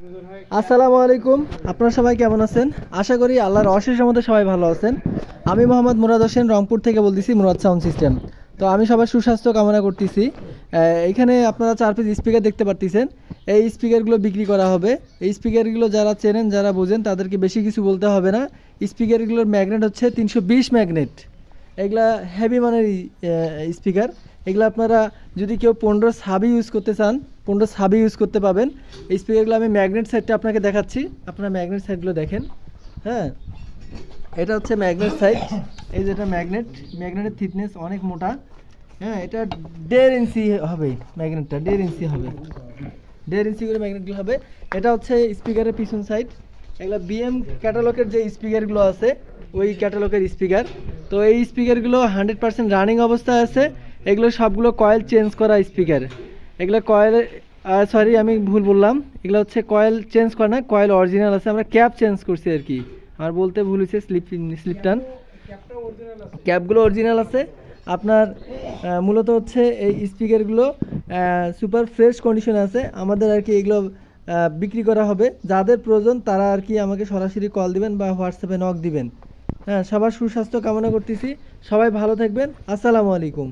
আসসালামু আলাইকুম, আপনারা সবাই কেমন আছেন? আশা করি আল্লাহর অশেষ রহমতে সবাই ভালো আছেন। আমি মোহাম্মদ মুরাদ হোসেন, রংপুর থেকে বলতেছি, মুরাদ সাউন্ড সিস্টেম। তো আমি সবার সুস্বাস্থ্য কামনা করতেছি। এখানে আপনারা 4 পিস স্পিকার দেখতে পারতেছেন। এই স্পিকারগুলো বিক্রি করা হবে। এই স্পিকারগুলো যারা চেনেন, যারা বোঝেন, তাদেরকে বেশি কিছু বলতে হবে না। স্পিকারগুলোর ম্যাগনেট হচ্ছে 320 ম্যাগনেট। এগুলা হেভি মানের স্পিকার। এগুলো আপনারা যদি কেউ 15 সাবি ইউজ করতে চান, 15 সাবি ইউজ করতে পাবেন। এই স্পিকারগুলো আমি ম্যাগনেট সাইডটা আপনাকে দেখাচ্ছি। আপনারা ম্যাগনেট সাইডগুলো দেখেন। হ্যাঁ, এটা হচ্ছে ম্যাগনেট সাইড। এই যেটা ম্যাগনেটের থিকনেস অনেক মোটা। হ্যাঁ, এটা 1.5 ইঞ্চি হবে। ম্যাগনেটটা 1.5 ইঞ্চি হবে। 1.5 ইঞ্চি করে ম্যাগনেটগুলো হবে। এটা হচ্ছে স্পিকারের পিছন সাইড। এগুলো বিএম ক্যাটালগের যে স্পিকারগুলো আছে, ওই ক্যাটালগের স্পিকার। তো এই স্পিকারগুলো 100% রানিং অবস্থায় আছে। এগুলো সবগুলো কয়েল চেঞ্জ করা স্পিকার। এগুলো কয়েল, সরি আমি ভুল বললাম, এগুলো হচ্ছে কয়েল চেঞ্জ করা না, কয়েল অরিজিনাল আছে। আমরা ক্যাপ চেঞ্জ করছি আর কি, আমার বলতে ভুল হয়েছে। স্লিপটান ক্যাপগুলো অরিজিনাল আছে। আপনার মূলত হচ্ছে এই স্পিকারগুলো সুপার ফ্রেশ কন্ডিশনে আছে আমাদের আর কি। এগুলো বিক্রি করা হবে। যাদের প্রয়োজন তারা আর কি আমাকে সরাসরি কল দিবেন বা হোয়াটসঅ্যাপে নক দিবেন। হ্যাঁ, সবার সুস্বাস্থ্য কামনা করতেছি। সবাই ভালো থাকবেন। আসসালামু আলাইকুম।